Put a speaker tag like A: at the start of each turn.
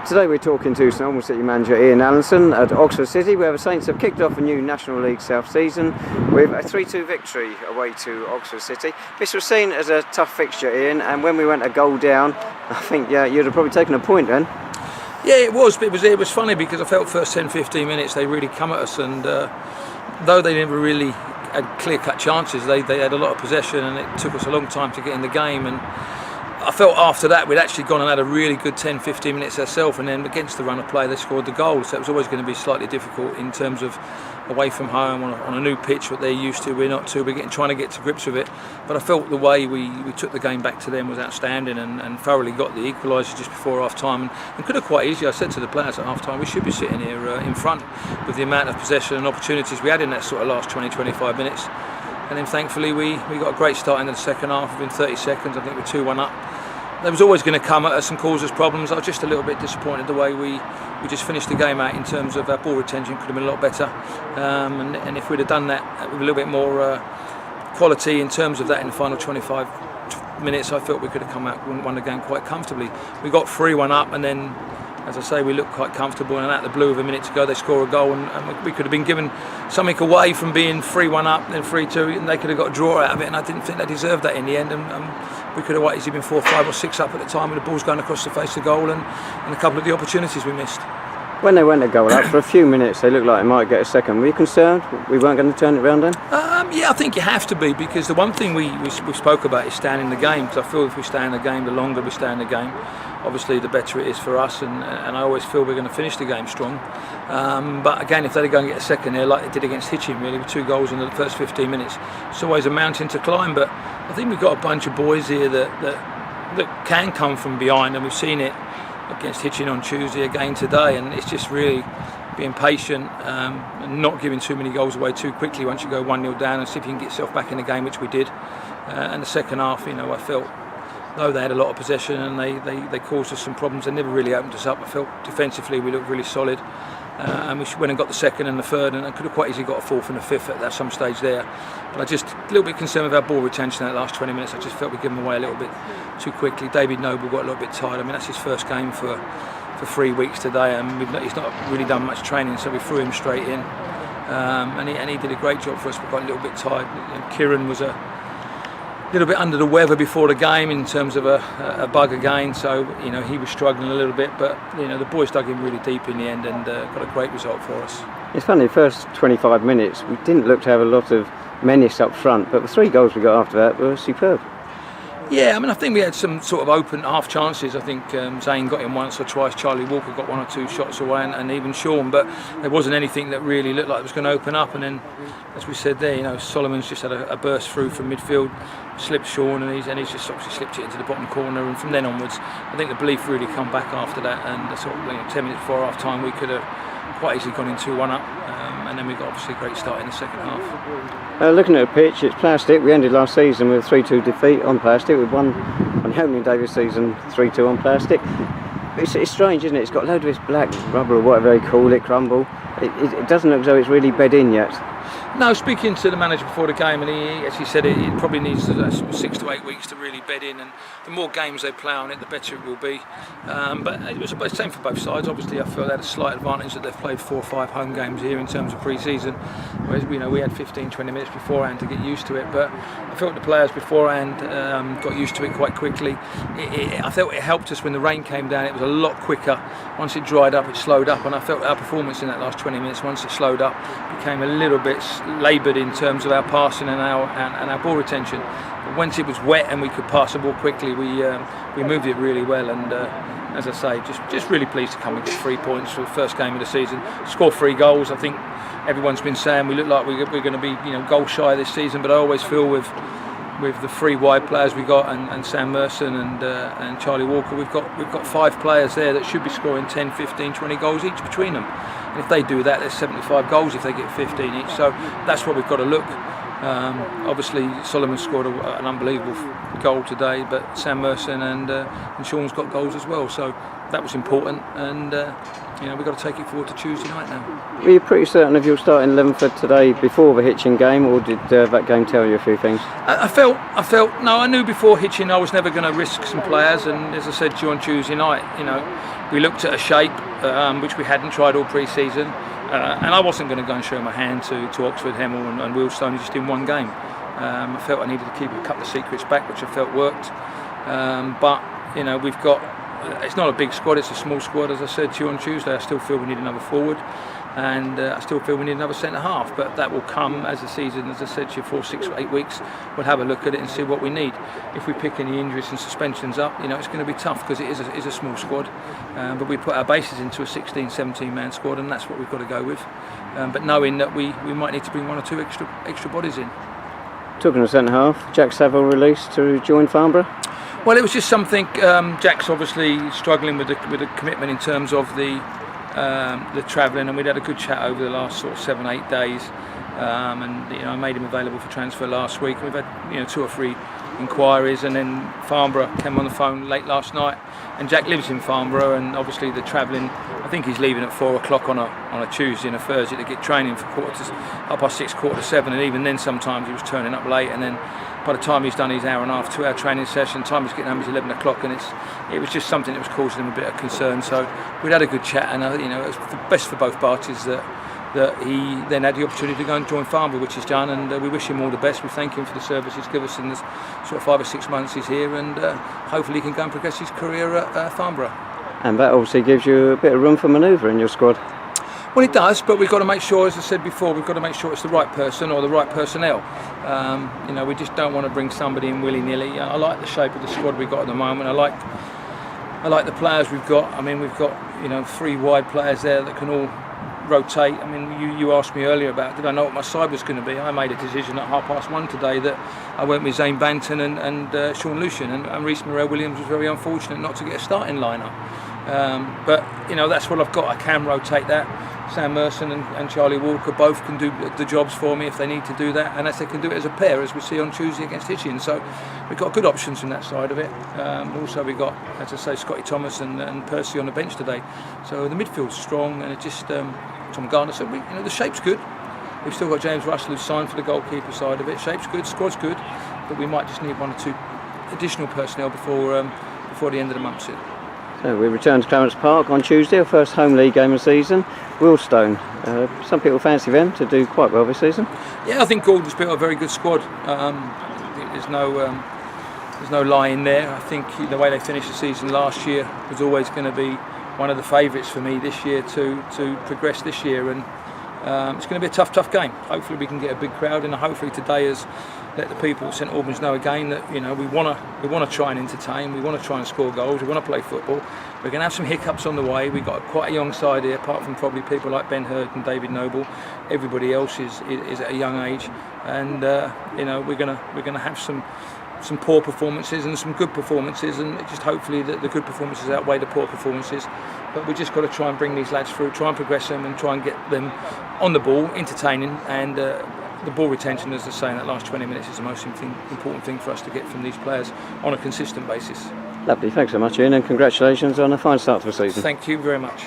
A: Today we're talking to Normal City manager Ian Allinson at Oxford City, where the Saints have kicked off a new National League South season with a 3-2 victory away to Oxford City. This was seen as a tough fixture, Ian, and when we went a goal down, I think you'd have probably taken a point then.
B: Yeah, it was. But it was funny because I felt first 10-15 minutes they really come at us, and though they never really had clear-cut chances, they had a lot of possession, and it took us a long time to get in the game. And I felt after that we'd actually gone and had a really good 10-15 minutes ourselves, and then against the run of play they scored the goal, so it was always going to be slightly difficult in terms of away from home on a new pitch, what they're used to, we're not to, we're trying to get to grips with it. But I felt the way we took the game back to them was outstanding, and thoroughly got the equaliser just before half time, and could have quite easily, I said to the players at half time, we should be sitting here in front with the amount of possession and opportunities we had in that sort of last 20-25 minutes. And then thankfully we got a great start in the second half. Within 30 seconds I think we're 2-1 up. They was always going to come at us and cause us problems. I was just a little bit disappointed the way we just finished the game out in terms of our ball retention. Could have been a lot better, and if we'd have done that with a little bit more quality in terms of that in the final 25 minutes, I felt we could have come out and won the game quite comfortably. We got 3-1 up, and then, as I say, we looked quite comfortable, and out the blue of a minute to go they score a goal, and we could have been given something away from being 3-1 up, then 3-2, and they could have got a draw out of it, and I didn't think they deserved that in the end. And we could have easily been 4, 5 or 6 up at the time with the balls going across the face of the goal, and a couple of the opportunities we missed.
A: When they went a goal up, for a few minutes they looked like they might get a second. Were you concerned we weren't going to turn it around then?
B: Yeah, I think you have to be, because the one thing we spoke about is staying in the game, because I feel if we stay in the game, the longer we stay in the game, obviously the better it is for us, and I always feel we're going to finish the game strong. But again, if they go and get a second here like they did against Hitchin, really, with 2 goals in the first 15 minutes, it's always a mountain to climb. But I think we've got a bunch of boys here that can come from behind, and we've seen it against Hitchin on Tuesday, again today, and it's just really being patient and not giving too many goals away too quickly once you go 1-0 down, and see if you can get yourself back in the game, which we did. And the second half, I felt, though they had a lot of possession and they caused us some problems, they never really opened us up. I felt defensively we looked really solid, and we went and got the second and the third, and I could have quite easily got a fourth and a fifth at some stage there. But I just a little bit concerned with our ball retention in that last 20 minutes. I just felt we gave them away a little bit too quickly. David Noble got a little bit tired. I mean, that's his first game for 3 weeks today, and he's not really done much training, so we threw him straight in, and he did a great job for us. We got a little bit tired. Kieran was a little bit under the weather before the game in terms of a bug again, so he was struggling a little bit, but the boys dug in really deep in the end, and got a great result for us.
A: It's funny, the first 25 minutes we didn't look to have a lot of menace up front, but the 3 goals we got after that were superb.
B: Yeah, I mean, I think we had some sort of open half chances. I think Zane got in once or twice, Charlie Walker got 1 or 2 shots away, and even Sean, but there wasn't anything that really looked like it was going to open up. And then, as we said there, Solomon's just had a burst through from midfield, slipped Sean, and he's just obviously slipped it into the bottom corner, and from then onwards I think the belief really come back after that, and sort of 10 minutes before half time we could have quite easily gone in 2-1 up, and then we got obviously a great start in the second half.
A: Looking at the pitch, it's plastic. We ended last season with a 3-2 defeat on plastic. We've won on the opening day of the season 3-2 on plastic. It's strange, isn't it? It's got a load of this black rubber or whatever they call it, crumble. It doesn't look as though it's really bed in yet.
B: No, speaking to the manager before the game, and he actually said it probably needs 6 to 8 weeks to really bed in, and the more games they play on it, the better it will be. But it was the same for both sides. Obviously, I feel they had a slight advantage that they've played 4 or 5 home games here in terms of pre-season, whereas we had 15-20 minutes beforehand to get used to it. But I felt the players beforehand got used to it quite quickly. I felt it helped us when the rain came down. It was a lot quicker. Once it dried up, it slowed up, and I felt our performance in that last 20 minutes, once it slowed up, became a little bit laboured in terms of our passing and our ball retention. But once it was wet and we could pass the ball quickly, we moved it really well, and as I say, just really pleased to come and get 3 points for the first game of the season. Score 3 goals. I think everyone's been saying we look like we're going to be goal shy this season, but I always feel with the 3 wide players we got, and Sam Merson and Charlie Walker, we've got 5 players there that should be scoring 10, 15, 20 goals each between them. And if they do that, there's 75 goals if they get 15 each. So that's what we've got to look. Obviously, Solomon scored an unbelievable goal today, but Sam Merson and Sean's got goals as well. So that was important, and we've got to take it forward to Tuesday night now.
A: Were you pretty certain of your starting 11 for today before the Hitchin game, or did that game tell you a few things?
B: I knew before Hitchin I was never going to risk some players, and as I said to you on Tuesday night, we looked at a shape which we hadn't tried all pre-season, and I wasn't going to go and show my hand to Oxford, Hemel and Wealdstone just in one game. I felt I needed to keep a couple of secrets back, which I felt worked, but we've got, it's not a big squad, it's a small squad. As I said to you on Tuesday, I still feel we need another forward, and I still feel we need another centre half, but that will come as the season, as I said to you, 4, 6, 8 weeks. We'll have a look at it and see what we need. If we pick any injuries and suspensions up, it's going to be tough, because it is a small squad, but we put our bases into a 16, 17 man squad, and that's what we've got to go with, but knowing that we might need to bring 1 or 2 extra bodies in.
A: Talking of centre half, Jack Saville released to join Farnborough.
B: Well, it was just something. Jack's obviously struggling with the commitment in terms of the travelling, and we'd had a good chat over the last sort of 7, 8 days. I made him available for transfer last week. We've had 2 or 3 inquiries, and then Farnborough came on the phone late last night. And Jack lives in Farnborough, and obviously the travelling. I think he's leaving at 4 o'clock on a Tuesday and a Thursday to get training for 6:15, 7:15, and even then sometimes he was turning up late, and then by the time he's done his hour and a half, 2 hour training session, time he's getting home is 11 o'clock, and it was just something that was causing him a bit of concern. So we'd had a good chat, and it was best for both parties that he then had the opportunity to go and join Farnborough, which he's done, and we wish him all the best. We thank him for the service he's given us in the sort of 5 or 6 months he's here, and hopefully he can go and progress his career at Farnborough. And that obviously gives you a bit of room for manoeuvre in your squad. Well, it does, but we've got to make sure, as I said before, we've got to make sure it's the right person or the right personnel. We just don't want to bring somebody in willy-nilly. I like the shape of the squad we've got at the moment. I like the players we've got. I mean, we've got 3 wide players there that can all rotate. I mean, you asked me earlier about did I know what my side was going to be. I made a decision at 1:30 today that I went with Zane Banton and Sean Lucian, and Reece Morel-Williams was very unfortunate not to get a starting lineup. But that's what I've got. I can rotate that. Sam Merson and Charlie Walker both can do the jobs for me if they need to do that, and as they can do it as a pair, as we see on Tuesday against Hitchin. So we've got good options from that side of it. Also we've got, as I say, Scotty Thomas and Percy on the bench today. So the midfield's strong, and it just Tom Gardner said, the shape's good. We've still got James Russell who's signed for the goalkeeper side of it. Shape's good, squad's good, but we might just need 1 or 2 additional personnel before the end of the month soon. So we return to Clarence Park on Tuesday, our first home league game of the season. Wealdstone, some people fancy them to do quite well this season. Yeah, I think Gordon's built a very good squad. There's no lie in there. I think the way they finished the season last year was always going to be one of the favourites for me this year to progress this year, and it's going to be a tough game. Hopefully we can get a big crowd, and hopefully today has let the people at St Albans know again that we want to try and entertain, we want to try and score goals, we want to play football. We're going to have some hiccups on the way. We've got quite a young side here, apart from probably people like Ben Hurd and David Noble. Everybody else is at a young age, and we're going to have some poor performances and some good performances, and just hopefully that the good performances outweigh the poor performances. But we just got to try and bring these lads through, try and progress them, and try and get them on the ball, entertaining, and the ball retention, as I say, in that last 20 minutes is the most important thing for us to get from these players on a consistent basis. Lovely, thanks so much, Ian, and congratulations on a fine start to the season. Thank you very much.